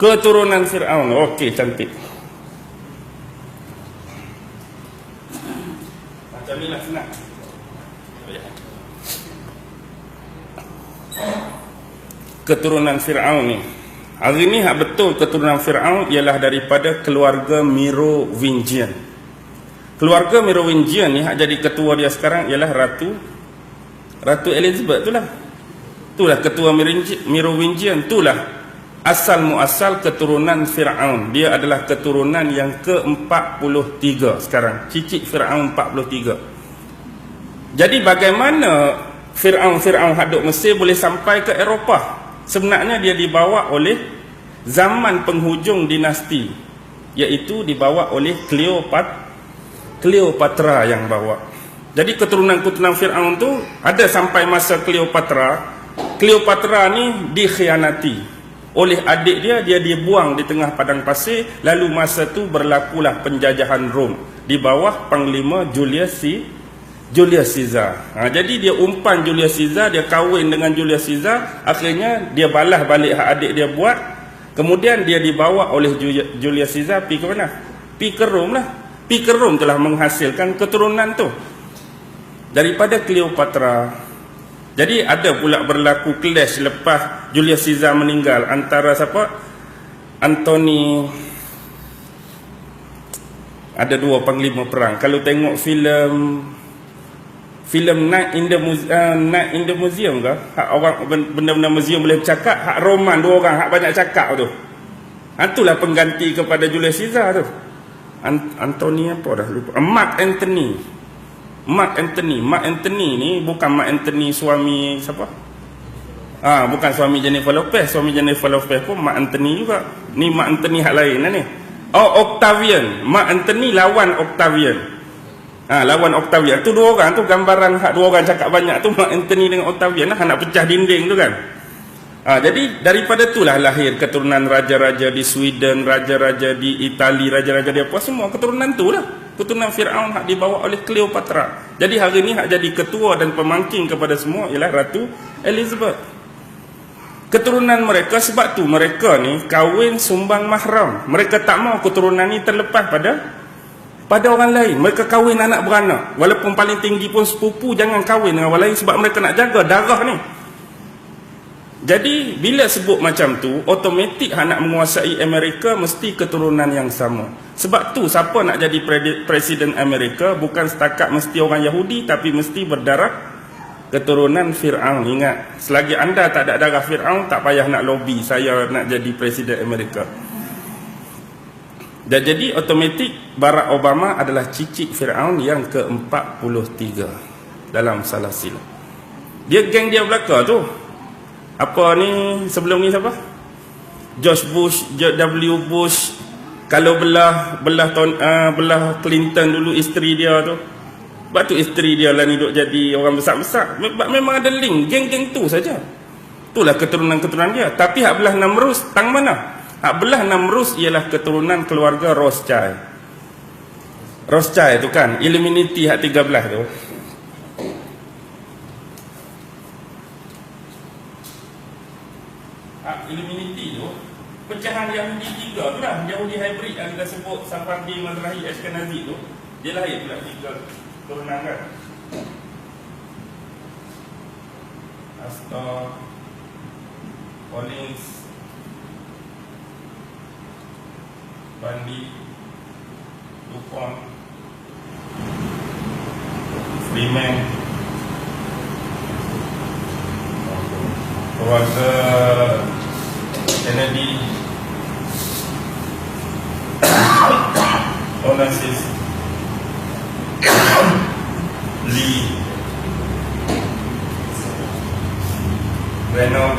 Keturunan Fir'aun. Okey, cantik. Macam ni lah senang. Keturunan Fir'aun ni, hari ni hak betul keturunan Fir'aun ialah daripada keluarga Merovingian. Keluarga Merovingian ni hak jadi ketua dia sekarang ialah Ratu Elizabeth tu lah. Itulah ketua Merovingian, itulah asal muasal keturunan Fir'aun. Dia adalah keturunan yang ke-43 sekarang. Cicit Fir'aun 43. Jadi bagaimana Fir'aun hadut Mesir boleh sampai ke Eropah? Sebenarnya dia dibawa oleh zaman penghujung dinasti, iaitu dibawa oleh Cleopatra yang bawa. Jadi keturunan-keturunan Fir'aun tu ada sampai masa Cleopatra. Cleopatra ni dikhianati oleh adik dia dibuang di tengah padang pasir. Lalu masa tu berlakulah penjajahan Rom di bawah Panglima Julius Caesar. Jadi dia umpan Julius Caesar, dia kahwin dengan Julius Caesar, akhirnya dia balas balik hak adik dia buat. Kemudian dia dibawa oleh Julius Caesar pergi ke mana? Pergi ke Rom lah. Pergi ke Rom telah menghasilkan keturunan tu daripada Cleopatra. Jadi ada pula berlaku clash lepas Julius Caesar meninggal antara siapa? Antony. Ada dua panglima perang. Kalau tengok filem Night in the Museum ke, hak orang benda-benda museum boleh bercakap, hak Roman dua orang hak banyak cakap tu. Itulah pengganti kepada Julius Caesar tu. Anthony apa dah lupa. Mark Antony ni bukan Mark Antony suami siapa? Bukan suami Jennifer Lopez. Suami Jennifer Lopez pun Mark Antony juga. Ni Mark Antony hak lain lah ni. Octavian. Mark Antony lawan Octavian. Lawan Octavian tu dua orang tu, gambaran hak dua orang cakap banyak tu Mark Antony dengan Octavian lah, nak pecah dinding tu kan. Jadi daripada itulah lahir keturunan raja-raja di Sweden, raja-raja di Itali, raja-raja di apa, semua keturunan tu lah. Keturunan Fir'aun hak dibawa oleh Cleopatra. Jadi hari ni hak jadi ketua dan pemangking kepada semua ialah Ratu Elizabeth. Keturunan mereka, sebab tu mereka ni kahwin sumbang mahram. Mereka tak mau keturunan ni terlepas pada orang lain. Mereka kahwin anak beranak. Walaupun paling tinggi pun sepupu, jangan kahwin dengan orang lain sebab mereka nak jaga darah ni. Jadi bila sebut macam tu, automatik nak menguasai Amerika mesti keturunan yang sama. Sebab tu siapa nak jadi presiden Amerika bukan setakat mesti orang Yahudi, tapi mesti berdarah keturunan Fir'aun. Ingat, selagi anda tak ada darah Fir'aun, tak payah nak lobby saya nak jadi presiden Amerika. Dan jadi automatik Barack Obama adalah cicit Fir'aun yang ke-43 dalam salah silap. Dia geng dia belakang tu. Apa ni sebelum ni siapa? George Bush, W. Bush. Kalau belah Clinton dulu isteri dia tu. Sebab tu isteri dia lah ni duk jadi orang besar-besar. Memang ada link geng-geng tu saja. Itulah keturunan-keturunan dia. Tapi hak belah Namrus tang mana? Hak belah Namrus ialah keturunan keluarga Rothschild. Rothschild tu kan, Illuminati hak 13 tu. Illuminati tu pecahan Yahudi 3 tu lah. Yahudi hybrid yang kita sebut Safadi, Mazrahi, Ashkenazi tu, dia lahir pula 3 keturunan kan. Astor, Collins, Bundy, DuPont, Freeman, keluarga Kennedy, Onassis, Lee, Renault,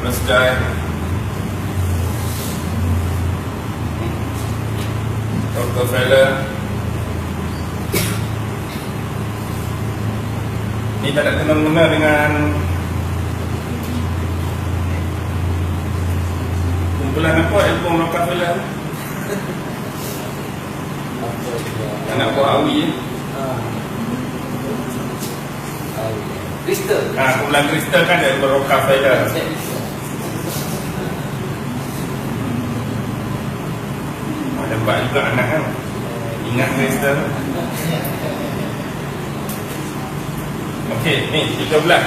Rothschild, Rockefeller. Ni tak ada kena-mena dengan kumpulan apa album Rockefeller. Anak buah Awi. Kristal. Kumpulan kristal kan daripada Rockefeller. Dapat juga anak kan. Ingat kristal. Okey, ni 13.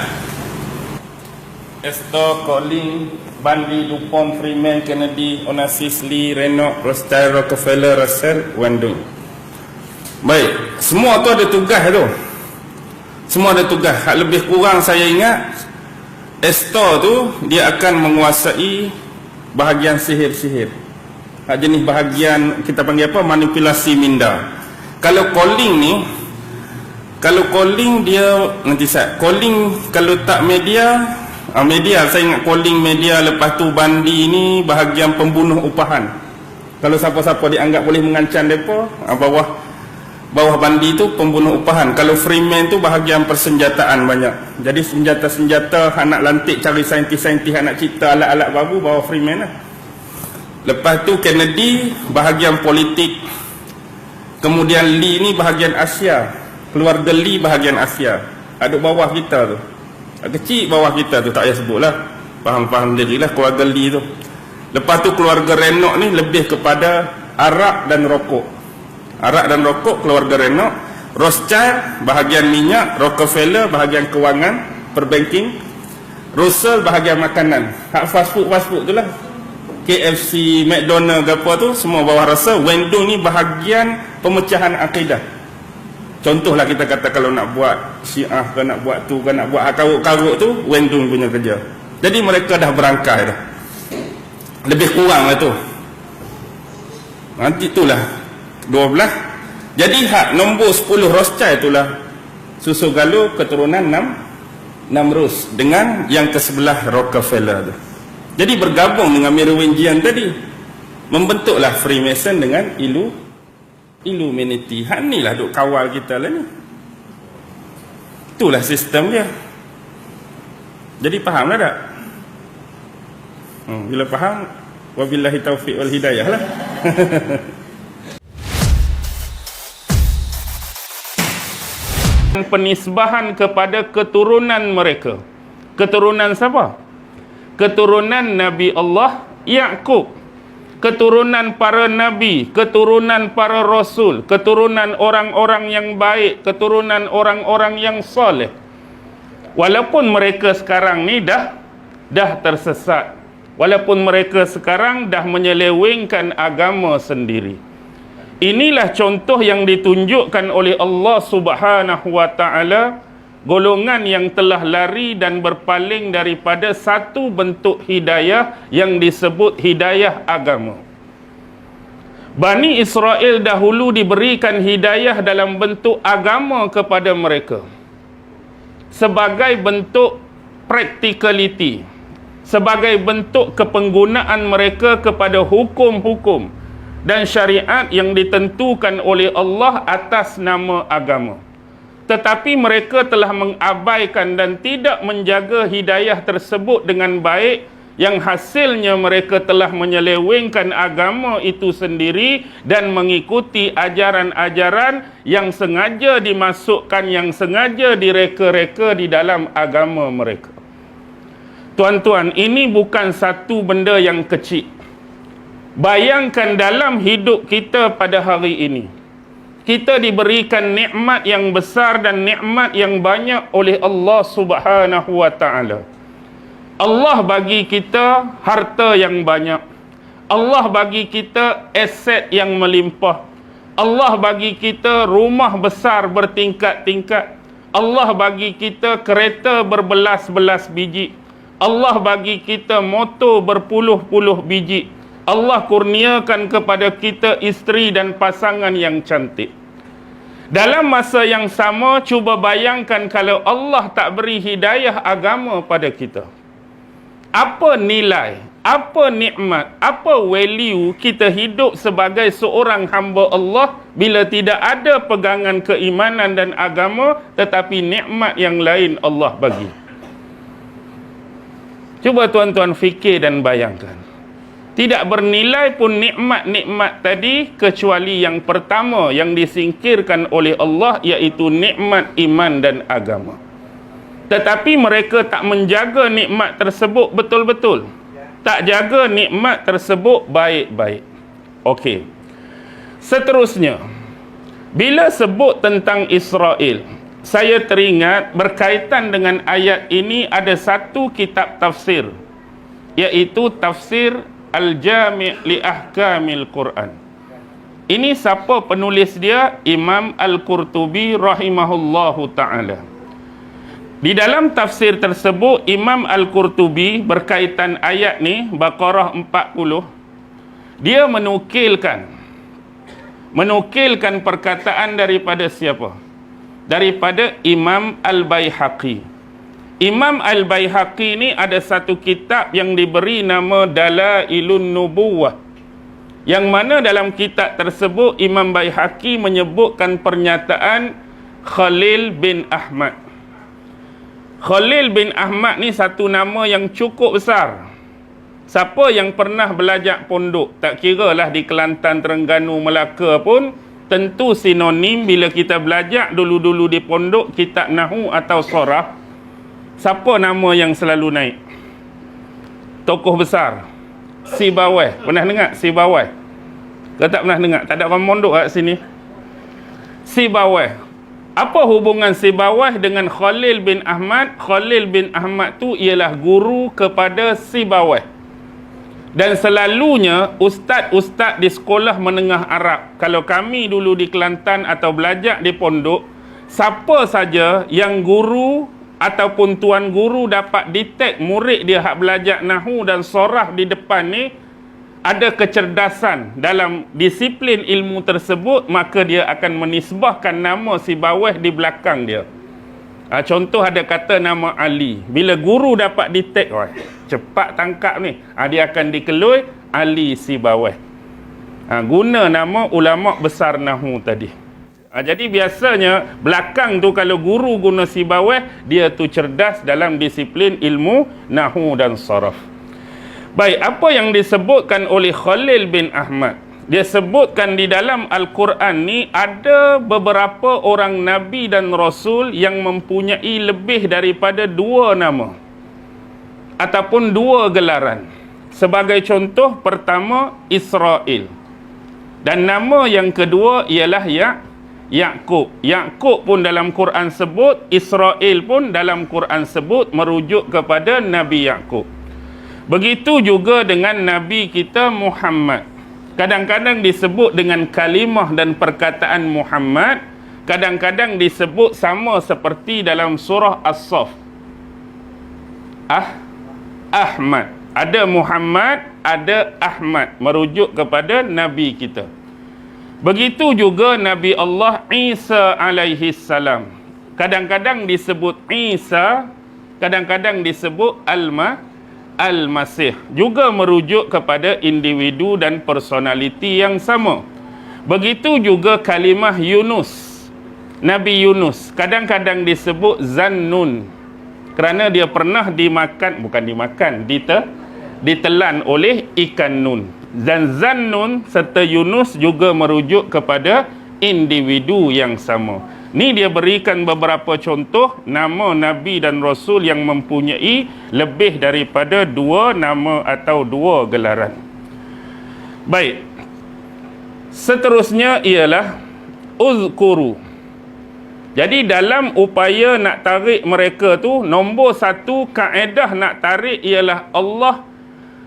Astor, Collins, Bundy, DuPont, Freeman, Kennedy, Onassis, Lee, Renault, Rothschild, Rockefeller, Russell, Wendell. Baik, semua tu ada tugas tu. Semua ada tugas. Hak lebih kurang saya ingat, Astor tu dia akan menguasai bahagian sihir-sihir. Hak jenis bahagian kita panggil apa? Manipulasi minda. Kalau Collins ni, kalau Collins dia nanti Collins kalau tak media, media saya ingat Collins media, lepas tu Bundy ni bahagian pembunuh upahan. Kalau siapa-siapa dianggap boleh mengancam depa, bawah Bundy tu pembunuh upahan. Kalau Freeman tu bahagian persenjataan banyak. Jadi senjata-senjata anak lantik cari saintis-saintis anak cipta alat-alat baru bawah Freeman lah. Lepas tu Kennedy bahagian politik. Kemudian Lee ni bahagian Asia. Keluarga Lee bahagian Asia. Ada bawah kita tu. Kecil bawah kita tu, tak payah sebut lah. Faham-faham dirilah keluarga Lee tu. Lepas tu keluarga Renault ni lebih kepada arak dan rokok. Arak dan rokok keluarga Renault. Rothschild bahagian minyak. Rockefeller bahagian kewangan, perbanking. Russell bahagian makanan. Hak fast food tu lah. KFC, McDonald apa tu semua bawah Russell. Wendell ni bahagian pemecahan akidah. Contohlah kita kata kalau nak buat Syiah ke nak buat tu ke nak buat karut-karut tu, Wendell punya kerja. Jadi mereka dah berangkai dah. Lebih kurang lah tu. Nanti itulah 12. Jadi hak nombor 10 Rothschild itulah susu galuh keturunan 6 Rus dengan yang ke-11 Rockefeller tu. Jadi bergabung dengan Merovingian tadi, membentuklah Freemason dengan Illuminati. Hak ni lah duk kawal kita lah ni. Itulah sistem dia. Jadi faham lah tak? Bila faham, wabillahi taufiq wal hidayah lah. Penisbahan kepada keturunan mereka. Keturunan siapa? Keturunan Nabi Allah Yaqub, keturunan para nabi, keturunan para rasul, keturunan orang-orang yang baik, keturunan orang-orang yang soleh. Walaupun mereka sekarang ni dah tersesat, walaupun mereka sekarang dah menyelewengkan agama sendiri. Inilah contoh yang ditunjukkan oleh Allah Subhanahu wa taala, golongan yang telah lari dan berpaling daripada satu bentuk hidayah yang disebut hidayah agama. Bani Israel dahulu diberikan hidayah dalam bentuk agama kepada mereka sebagai bentuk practicality, sebagai bentuk kepenggunaan mereka kepada hukum-hukum dan syariat yang ditentukan oleh Allah atas nama agama. Tetapi mereka telah mengabaikan dan tidak menjaga hidayah tersebut dengan baik, yang hasilnya mereka telah menyelewengkan agama itu sendiri dan mengikuti ajaran-ajaran yang sengaja dimasukkan, yang sengaja direka-reka di dalam agama mereka. Tuan-tuan, ini bukan satu benda yang kecil. Bayangkan dalam hidup kita pada hari ini, kita diberikan nikmat yang besar dan nikmat yang banyak oleh Allah Subhanahu wa taala. Allah bagi kita harta yang banyak. Allah bagi kita aset yang melimpah. Allah bagi kita rumah besar bertingkat-tingkat. Allah bagi kita kereta berbelas-belas biji. Allah bagi kita motor berpuluh-puluh biji. Allah kurniakan kepada kita isteri dan pasangan yang cantik. Dalam masa yang sama, cuba bayangkan kalau Allah tak beri hidayah agama pada kita. Apa nilai, apa nikmat, apa value kita hidup sebagai seorang hamba Allah bila tidak ada pegangan keimanan dan agama, tetapi nikmat yang lain Allah bagi. Cuba tuan-tuan fikir dan bayangkan. Tidak bernilai pun nikmat-nikmat tadi kecuali yang pertama yang disingkirkan oleh Allah, iaitu nikmat iman dan agama. tetapi mereka tak menjaga nikmat tersebut betul-betul. Tak jaga nikmat tersebut baik-baik. Okey. Seterusnya, bila sebut tentang Israel, saya teringat berkaitan dengan ayat ini ada satu kitab tafsir, iaitu Tafsir Al-Jami' li Ahkamil Quran. Ini siapa penulis dia? Imam Al-Qurtubi rahimahullahu ta'ala. Di dalam tafsir tersebut, Imam Al-Qurtubi berkaitan ayat ni, Baqarah 40, dia menukilkan perkataan daripada siapa? Daripada Imam Al-Baihaqi. Imam Al-Baihaqi ni ada satu kitab yang diberi nama Dalailun Nubuwah, yang mana dalam kitab tersebut Imam Baihaqi menyebutkan pernyataan Khalil bin Ahmad. Khalil bin Ahmad ni satu nama yang cukup besar. Siapa yang pernah belajar pondok, tak kiralah di Kelantan, Terengganu, Melaka pun, tentu sinonim bila kita belajar dulu-dulu di pondok kitab Nahu atau Soraf, siapa nama yang selalu naik? Tokoh besar Sibawai. Pernah dengar Sibawai? Kau tak pernah dengar? Tak ada orang pondok kat sini. Sibawai. Apa hubungan Sibawai dengan Khalil bin Ahmad? Khalil bin Ahmad tu ialah guru kepada Sibawai. Dan selalunya ustaz-ustaz di sekolah menengah Arab, kalau kami dulu di Kelantan atau belajar di pondok, siapa saja yang guru ataupun tuan guru dapat detect murid dia hak belajar Nahu dan Soraf di depan ni ada kecerdasan dalam disiplin ilmu tersebut, maka dia akan menisbahkan nama Sibawai di belakang dia. Contoh ada kata nama Ali. Bila guru dapat detect, cepat tangkap ni, dia akan dikelui Ali Sibawai. Guna nama ulama besar Nahu tadi. Jadi biasanya belakang tu kalau guru guna Sibawai, dia tu cerdas dalam disiplin ilmu Nahu dan Saraf. Baik, apa yang disebutkan oleh Khalil bin Ahmad? Dia sebutkan di dalam Al-Quran ni ada beberapa orang Nabi dan Rasul yang mempunyai lebih daripada 2 nama ataupun 2 gelaran. Sebagai contoh, pertama Israel, dan nama yang kedua ialah Yaqub. Yaqub pun dalam Quran sebut, Israel pun dalam Quran sebut, merujuk kepada Nabi Yaqub. Begitu juga dengan Nabi kita Muhammad. Kadang-kadang disebut dengan kalimah dan perkataan Muhammad, kadang-kadang disebut sama seperti dalam surah As-Saff. Ahmad. Ada Muhammad, ada Ahmad, merujuk kepada Nabi kita. Begitu juga Nabi Allah Isa alaihi salam. Kadang-kadang disebut Isa, kadang-kadang disebut Al-Masih, juga merujuk kepada individu dan personaliti yang sama. Begitu juga kalimah Yunus, Nabi Yunus, kadang-kadang disebut Zannun, kerana dia pernah ditelan oleh ikan nun. Dan Zannun serta Yunus juga merujuk kepada individu yang sama. Ni dia berikan beberapa contoh nama Nabi dan Rasul yang mempunyai lebih daripada 2 nama atau 2 gelaran. Baik. Seterusnya ialah uzkuru. Jadi dalam upaya nak tarik mereka tu, nombor 1 kaedah nak tarik ialah Allah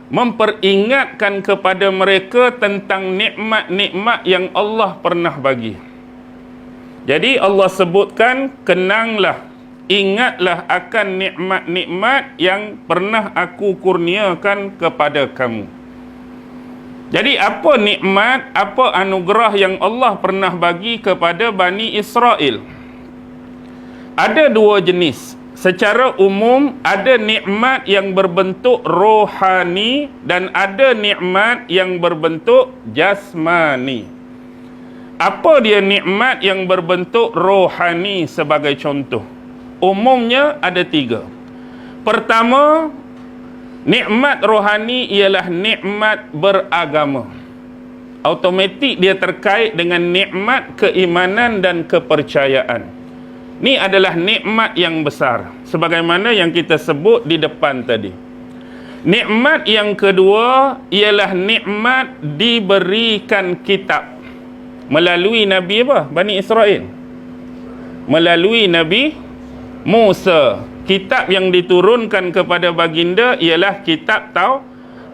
memperingatkan kepada mereka tentang nikmat-nikmat yang Allah pernah bagi. Jadi Allah sebutkan, kenanglah, ingatlah akan nikmat-nikmat yang pernah aku kurniakan kepada kamu. Jadi apa nikmat, apa anugerah yang Allah pernah bagi kepada Bani Israel? Ada 2 jenis. Secara umum, ada nikmat yang berbentuk rohani dan ada nikmat yang berbentuk jasmani. Apa dia nikmat yang berbentuk rohani sebagai contoh? Umumnya ada 3. Pertama, nikmat rohani ialah nikmat beragama. Automatik dia terkait dengan nikmat keimanan dan kepercayaan. Ni adalah nikmat yang besar, sebagaimana yang kita sebut di depan tadi. Nikmat yang kedua ialah nikmat diberikan kitab melalui Nabi apa? Bani Israel. Melalui Nabi Musa. Kitab yang diturunkan kepada baginda ialah kitab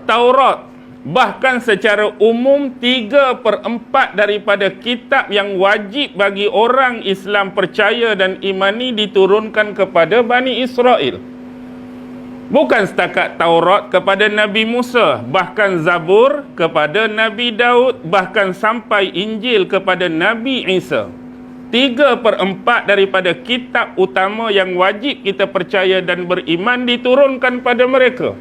Taurat. Bahkan secara umum 3/4 daripada kitab yang wajib bagi orang Islam percaya dan imani diturunkan kepada Bani Israel. Bukan setakat Taurat kepada Nabi Musa, bahkan Zabur kepada Nabi Daud, bahkan sampai Injil kepada Nabi Isa. 3/4 daripada kitab utama yang wajib kita percaya dan beriman diturunkan pada mereka.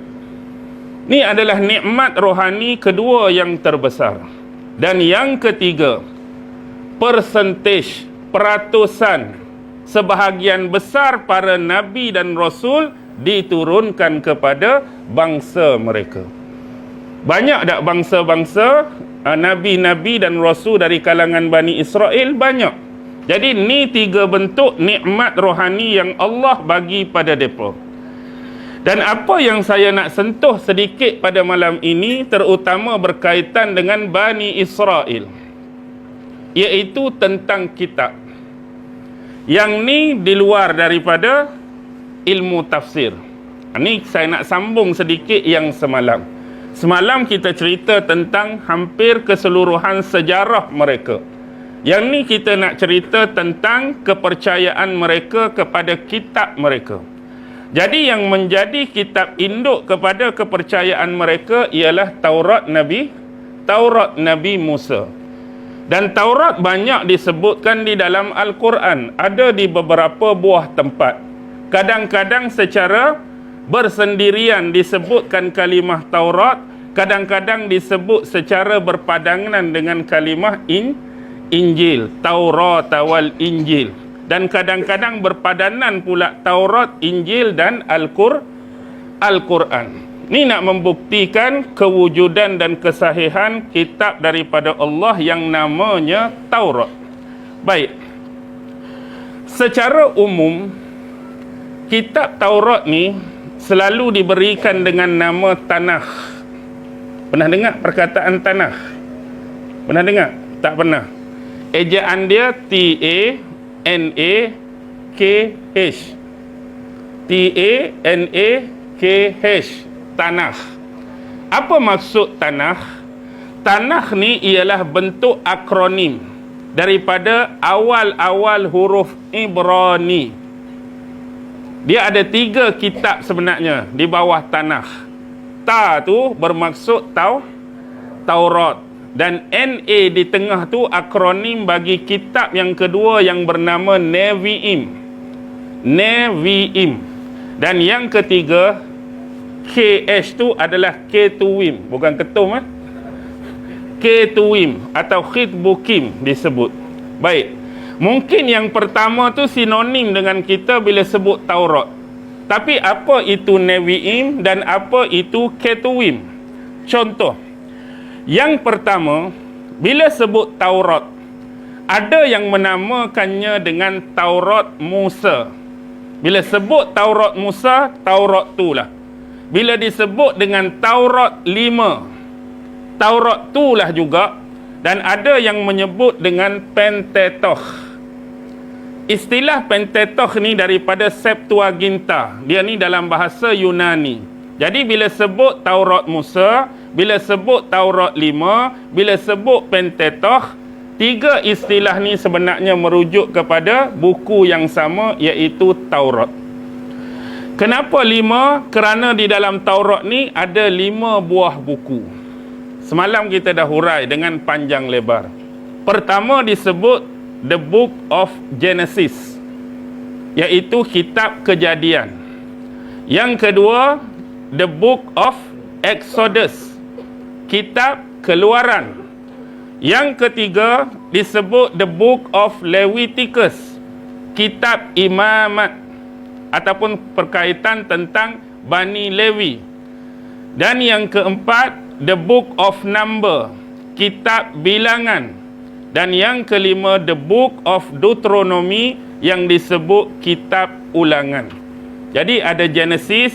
Ini adalah nikmat rohani kedua yang terbesar. Dan yang ketiga, peratusan sebahagian besar para nabi dan rasul diturunkan kepada bangsa mereka. Banyak tak bangsa-bangsa, nabi-nabi dan rasul dari kalangan Bani Israel? Banyak. Jadi ni 3 bentuk nikmat rohani yang Allah bagi pada mereka. Dan apa yang saya nak sentuh sedikit pada malam ini, terutama berkaitan dengan Bani Israel, iaitu tentang kitab. Yang ni di luar daripada ilmu tafsir. Ini saya nak sambung sedikit yang semalam. Semalam kita cerita tentang hampir keseluruhan sejarah mereka. Yang ni kita nak cerita tentang kepercayaan mereka kepada kitab mereka. Jadi yang menjadi kitab induk kepada kepercayaan mereka ialah Taurat Nabi Musa. Dan Taurat banyak disebutkan di dalam Al-Quran. Ada di beberapa buah tempat. Kadang-kadang secara bersendirian disebutkan kalimah Taurat, kadang-kadang disebut secara berpadangan dengan kalimah Injil, Taurat wal Injil, dan kadang-kadang berpadanan pula Taurat, Injil dan Al-Quran. Ini nak membuktikan kewujudan dan kesahihan kitab daripada Allah yang namanya Taurat. Baik. Secara umum, kitab Taurat ni selalu diberikan dengan nama Tanakh. Pernah dengar perkataan Tanakh? Pernah dengar? Tak pernah. Ejaan dia T-A-N-A-K-H. T-A-N-A-K-H. Tanakh. Apa maksud Tanakh? Tanakh ni ialah bentuk akronim daripada awal-awal huruf Ibrani. Dia ada 3 kitab sebenarnya di bawah Tanakh. Ta tu bermaksud Taurat. Dan NA di tengah tu akronim bagi kitab yang kedua yang bernama Nevi'im. Dan yang ketiga, KH tu adalah Ketuvim. Bukan ketum, Ketuvim atau Khitbukim disebut. Baik. Mungkin yang pertama tu sinonim dengan kita bila sebut Taurat. Tapi apa itu Nevi'im dan apa itu Ketuvim? Contoh. Yang pertama, bila sebut Taurat, ada yang menamakannya dengan Taurat Musa. Bila sebut Taurat Musa, Taurat itulah. Bila disebut dengan Taurat 5, Taurat itulah juga. Dan ada yang menyebut dengan Pentateuch. Istilah Pentateuch ni daripada Septuaginta. Dia ni dalam bahasa Yunani. Jadi bila sebut Taurat Musa, bila sebut Taurat 5, bila sebut Pentateuch, 3 istilah ni sebenarnya merujuk kepada buku yang sama, iaitu Taurat. Kenapa 5? Kerana di dalam Taurat ni ada 5 buah buku. Semalam kita dah hurai dengan panjang lebar. Pertama disebut The Book of Genesis, iaitu kitab Kejadian. Yang kedua, The Book of Exodus, kitab Keluaran. Yang ketiga disebut The Book of Leviticus, kitab Imamat ataupun berkaitan tentang Bani Lewi. Dan yang keempat, The Book of Number, kitab Bilangan. Dan yang kelima, The Book of Deuteronomy, yang disebut kitab ulangan. Jadi ada Genesis,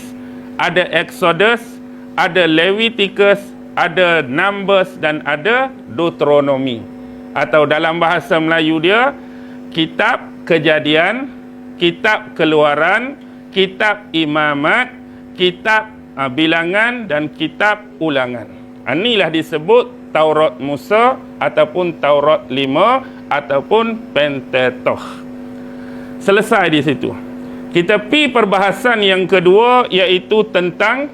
ada Exodus, ada Leviticus, ada Numbers dan ada Deuteronomy. Atau dalam bahasa Melayu dia, kitab Kejadian, kitab Keluaran, kitab Imamat, kitab Bilangan dan kitab Ulangan. Inilah disebut Taurat Musa ataupun Taurat 5 ataupun Pentateuch. Selesai di situ. Kita pi perbahasan yang kedua, iaitu tentang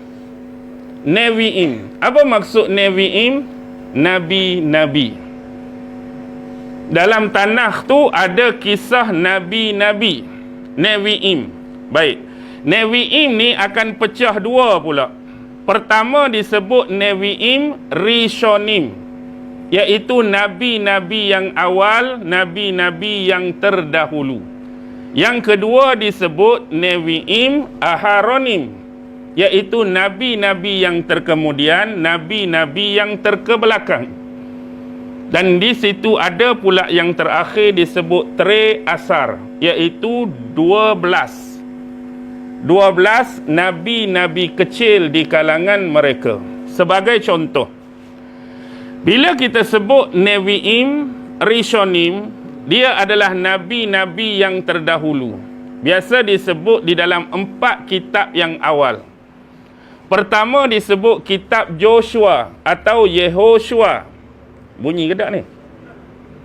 Nevi'im. Apa maksud Nevi'im? Nabi-nabi. Dalam tanah tu ada kisah nabi-nabi. Nevi'im. Baik. Nevi'im ni akan pecah dua pula. Pertama disebut Nevi'im Rishonim, iaitu nabi-nabi yang awal, nabi-nabi yang terdahulu. Yang kedua disebut Nevi'im Aharonim, iaitu nabi-nabi yang terkemudian, nabi-nabi yang terkebelakang. Dan di situ ada pula yang terakhir disebut Tre Asar, iaitu 12 nabi-nabi kecil di kalangan mereka. Sebagai contoh, bila kita sebut Nevi'im Rishonim, dia adalah nabi-nabi yang terdahulu. Biasa disebut di dalam 4 kitab yang awal. Pertama disebut kitab Joshua atau Yehoshua. Bunyi ke tak ni?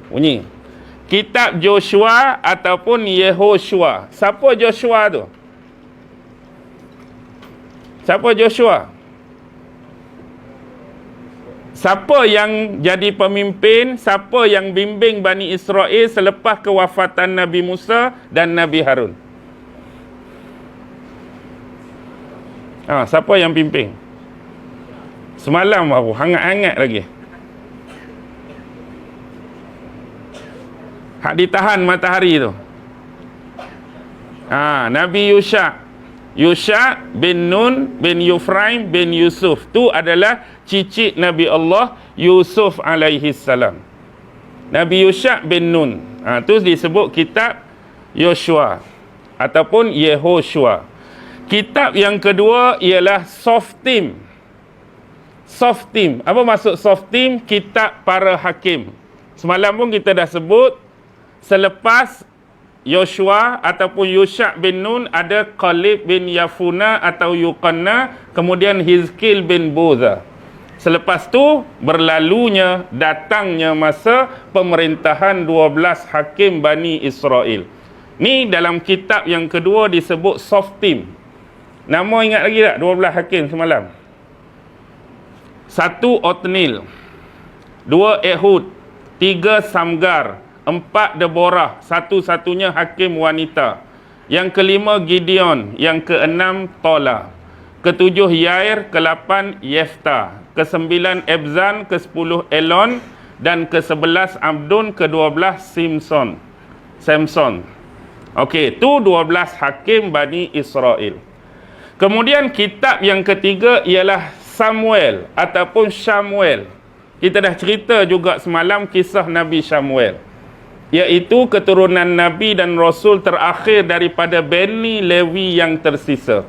Bunyi. Kitab Joshua ataupun Yehoshua. Siapa Joshua tu? Siapa Joshua? Siapa yang jadi pemimpin, siapa yang bimbing Bani Israel selepas kewafatan Nabi Musa dan Nabi Harun? Siapa yang pimpin? Semalam baru, hangat-hangat lagi. Hak ditahan matahari tu. Nabi Yusha bin Nun bin Yufraim bin Yusuf. Tu adalah cicit Nabi Allah Yusuf alaihi salam. Nabi Yusha bin Nun. Tu disebut kitab Yoshua ataupun Yehoshua. Kitab yang kedua ialah Softim. Softim. Apa maksud Softim? Kitab para hakim. Semalam pun kita dah sebut, selepas Yoshua ataupun Yusha bin Nun ada Qalib bin Yafuna atau Yuqanna, kemudian Hizkil bin Boza. Selepas tu berlalunya, datangnya masa pemerintahan 12 hakim Bani Israel. Ni dalam kitab yang kedua disebut Softim. Nama ingat lagi tak 12 hakim semalam? 1 Otnil, 2 Ehud, 3 Samgar, 4 Deborah, satu-satunya hakim wanita. Yang kelima Gideon, yang keenam Tola, ketujuh Yair, ke-8 Yefta, ke-9 Ebzan, ke-10 Elon, dan ke-11 Abdon, ke-12 Samson. Okey, tu 12 hakim Bani Israel. Kemudian kitab yang ketiga ialah Samuel ataupun Shamuel. Kita dah cerita juga semalam kisah Nabi Shamuel, iaitu keturunan Nabi dan Rasul terakhir daripada Bani Lewi yang tersisa.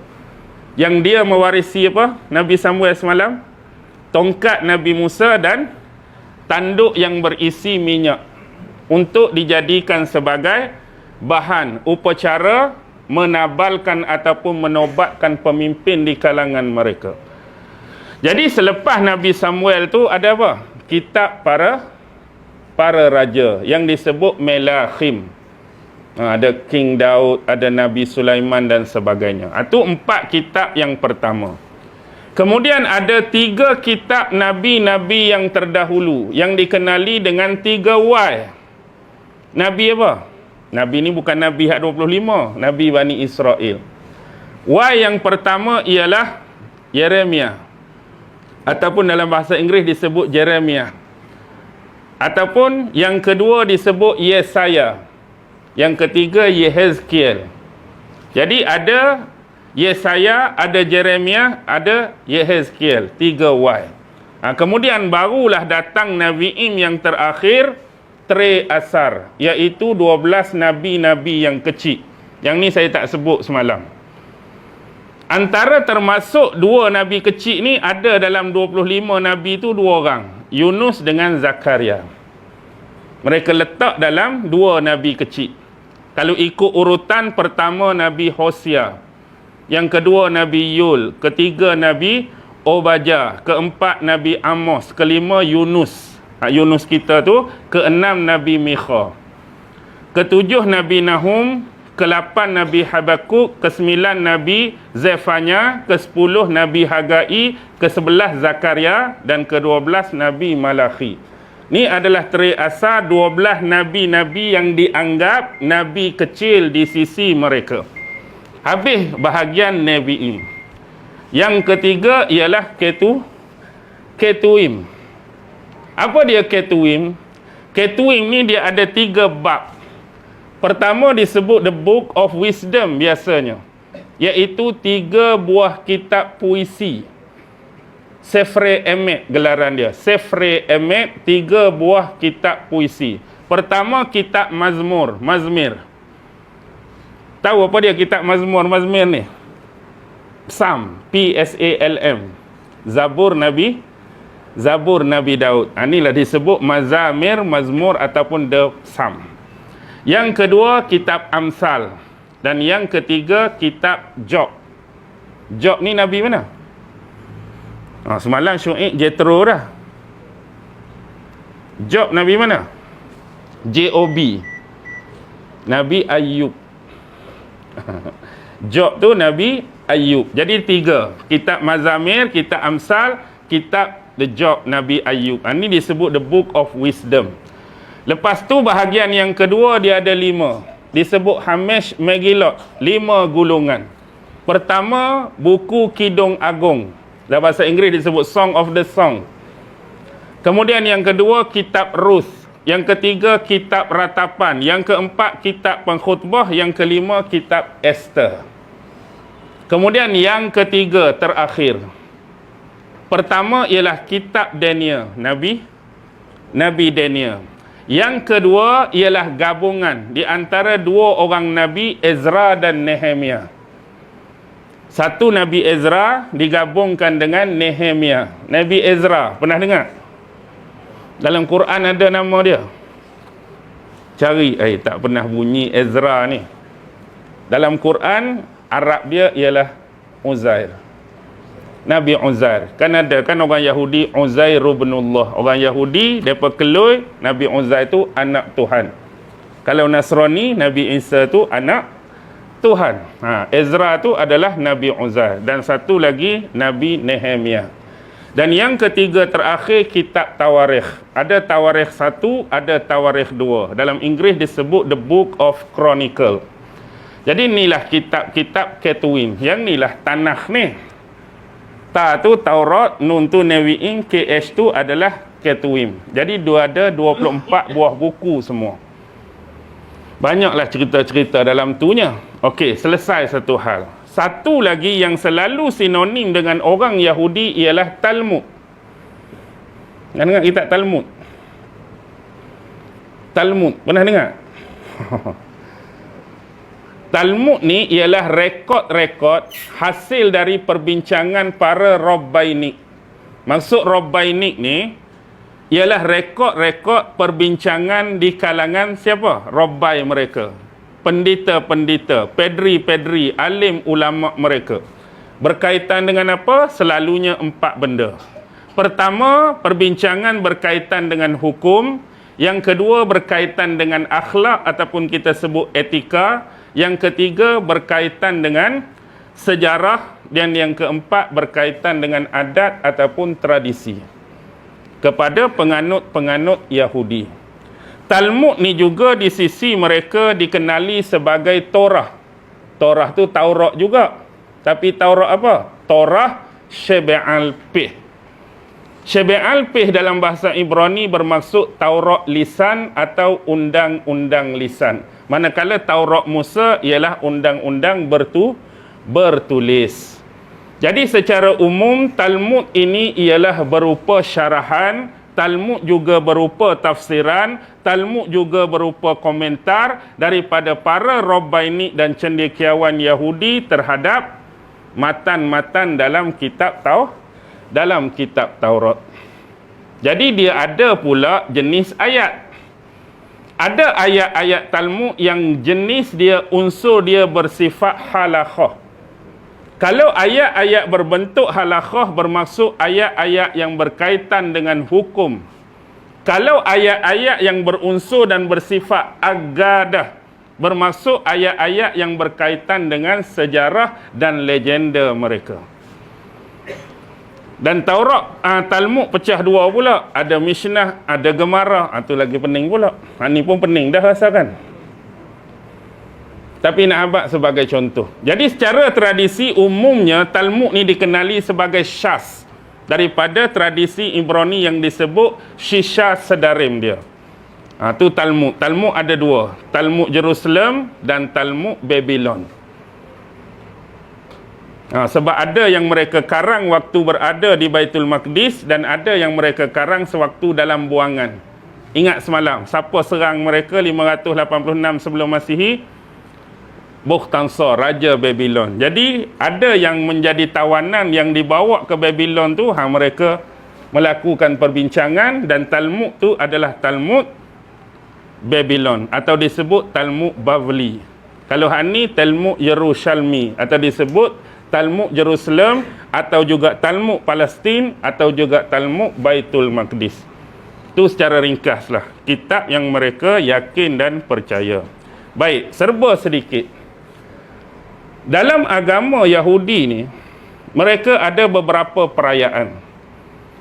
Yang dia mewarisi apa? Nabi Samuel semalam? Tongkat Nabi Musa dan tanduk yang berisi minyak untuk dijadikan sebagai bahan upacara menabalkan ataupun menobatkan pemimpin di kalangan mereka. Jadi selepas Nabi Samuel tu ada apa? Kitab para raja yang disebut Melachim. Ada King Daud, ada Nabi Sulaiman dan sebagainya. Itu 4 kitab yang pertama. Kemudian ada 3 kitab nabi-nabi yang terdahulu yang dikenali dengan 3 Y. Nabi apa? Nabi ni bukan Nabi hak 25, Nabi Bani Israel. Y yang pertama ialah Yeremia, ataupun dalam bahasa Inggeris disebut Jeremiah. Ataupun yang kedua disebut Yesaya. Yang ketiga Yehezkiel. Jadi ada Yesaya, ada Jeremiah, ada Yehezkiel. 3 Y. Kemudian barulah datang Nabi'im yang terakhir, tray asar, iaitu 12 nabi-nabi yang kecil. Yang ni saya tak sebut semalam. Antara termasuk dua nabi kecil ni, ada dalam 25 nabi tu dua orang, Yunus dengan Zakaria. Mereka letak dalam dua nabi kecil. Kalau ikut urutan, pertama Nabi Hosea, yang kedua Nabi Yul, ketiga Nabi Obadiah, keempat Nabi Amos, kelima Yunus, Yunus kita tu, keenam Nabi Mikha, ketujuh Nabi Nahum, ke-8 Nabi Habakuk, ke-9 Nabi Zefanya, ke-10 Nabi Hagai, ke-11 Zakaria, dan ke-12 Nabi Malachi. Ni adalah tray asar 12 nabi-nabi yang dianggap nabi kecil di sisi mereka. Habis bahagian Nabi'in. Yang ketiga ialah Ketuim. Apa dia Ketuim? Ketuim ni dia ada 3 bab. Pertama disebut The Book of Wisdom biasanya, iaitu 3 buah kitab puisi. Sefre Emet gelaran dia. Sefre Emet, 3 buah kitab puisi. Pertama kitab Mazmir. Tahu apa dia kitab Mazmir ni? Psalm, P-S-A-L-M. Zabur Nabi Daud. Inilah disebut Mazmur ataupun The Psalm. Yang kedua kitab Amsal, dan yang ketiga kitab Job. Job ni nabi mana? Semalam Syu'ib Jethro dah. Job nabi mana? J-O-B, Nabi Ayub. Job tu Nabi Ayub. Jadi 3, kitab Mazamir, kitab Amsal, kitab The Job Nabi Ayub. Ini disebut The Book of Wisdom. Lepas tu bahagian yang kedua dia ada 5, disebut Hamish Megillot, 5 gulungan. Pertama buku Kidung Agung, dalam bahasa Inggeris disebut Song of the Song. Kemudian yang kedua kitab Ruth, yang ketiga kitab Ratapan, yang keempat kitab Pengkhutbah, yang kelima kitab Esther. Kemudian yang ketiga terakhir, pertama ialah kitab Daniel, Nabi Daniel. Yang kedua ialah gabungan di antara 2 orang Nabi, Ezra dan Nehemia. Satu Nabi Ezra digabungkan dengan Nehemia. Nabi Ezra, pernah dengar? Dalam Quran ada nama dia. Cari, tak pernah bunyi Ezra ni. Dalam Quran, Arab dia ialah Uzair. Nabi Uzair. Kan ada kan orang Yahudi, Uzair ibnullah. Orang Yahudi, mereka keloi Nabi Uzair tu anak Tuhan. Kalau Nasrani, Nabi Isa tu anak Tuhan. Ezra tu adalah Nabi Uzair. Dan satu lagi Nabi Nehemia. Dan yang ketiga terakhir kitab Tawarikh. Ada Tawarikh 1, ada Tawarikh 2. Dalam Inggeris disebut The Book of Chronicle. Jadi inilah kitab-kitab Ketuim. Yang inilah Tanakh ni. Ta tu Taurat, Nun tu Nevi'in, KH tu adalah Ketuim. Jadi ada 24 buah buku semua. Banyaklah cerita-cerita dalam tunya. Okey, selesai satu hal. Satu lagi yang selalu sinonim dengan orang Yahudi ialah Talmud. Pernah dengar kitab Talmud? Talmud, pernah dengar? Talmud ni ialah rekod-rekod hasil dari perbincangan para Rabbainik. Maksud Rabbainik ni ialah rekod-rekod perbincangan di kalangan siapa? Rabbai mereka. Pendeta-pendeta, pedri-pedri, alim ulama mereka. Berkaitan dengan apa? Selalunya 4 benda. Pertama, perbincangan berkaitan dengan hukum. Yang kedua, berkaitan dengan akhlak ataupun kita sebut etika. Yang ketiga, berkaitan dengan sejarah. Dan yang keempat, berkaitan dengan adat ataupun tradisi kepada penganut-penganut Yahudi. Talmud ni juga di sisi mereka dikenali sebagai Torah. Torah tu Taurat juga. Tapi Taurat apa? Torah Shebe'al Pih. Shebe'al Pih dalam bahasa Ibrani bermaksud Taurat lisan atau undang-undang lisan. Manakala Taurat Musa ialah undang-undang bertulis. Jadi secara umum Talmud ini ialah berupa syarahan Talmud juga berupa tafsiran, Talmud juga berupa komentar daripada para Rabbaini dan cendekiawan Yahudi terhadap matan-matan dalam kitab Taurat. Jadi dia ada pula jenis ayat. Ada ayat-ayat Talmud yang jenis dia, unsur dia bersifat halakhah. Kalau ayat-ayat berbentuk halakhah bermaksud ayat-ayat yang berkaitan dengan hukum. Kalau ayat-ayat yang berunsur dan bersifat agadah bermaksud ayat-ayat yang berkaitan dengan sejarah dan legenda mereka. Dan Taurat, Talmud pecah dua pula. Ada Mishnah, ada Gemara. Itu lagi pening pula. Ni pun pening dah rasakan. Tapi nak abad sebagai contoh. Jadi secara tradisi umumnya Talmud ni dikenali sebagai syas daripada tradisi Ibrani yang disebut Shisha Sedarim dia. Tu Talmud. Talmud ada dua. Talmud Jerusalem dan Talmud Babylon. Sebab ada yang mereka karang waktu berada di Baitul Maqdis dan ada yang mereka karang sewaktu dalam buangan. Ingat semalam, siapa serang mereka 586 sebelum Masihi? Bukhtansar, Raja Babylon. Jadi ada yang menjadi tawanan yang dibawa ke Babylon tu, mereka melakukan perbincangan dan Talmud tu adalah Talmud Babylon atau disebut Talmud Bavli. Kalau ni Talmud Yerushalmi atau disebut Talmud Jerusalem atau juga Talmud Palestin atau juga Talmud Baitul Maqdis. Tu secara ringkaslah kitab yang mereka yakin dan percaya. Baik, serba sedikit. Dalam agama Yahudi ni, mereka ada beberapa perayaan.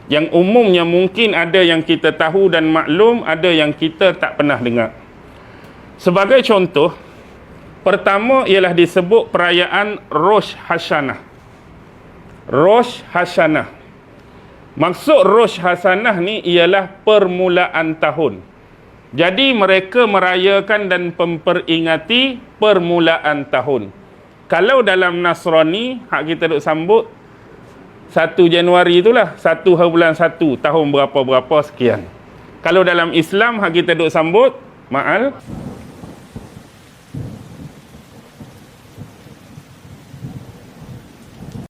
Yang umumnya mungkin ada yang kita tahu dan maklum, ada yang kita tak pernah dengar. Sebagai contoh, pertama ialah disebut perayaan Rosh Hashanah. Rosh Hashanah. Maksud Rosh Hashanah ni ialah permulaan tahun. Jadi mereka merayakan dan memperingati permulaan tahun. Kalau dalam Nasrani, hak kita duk sambut 1 Januari itulah, 1 bulan 1, tahun berapa-berapa sekian. Kalau dalam Islam, hak kita duk sambut Ma'al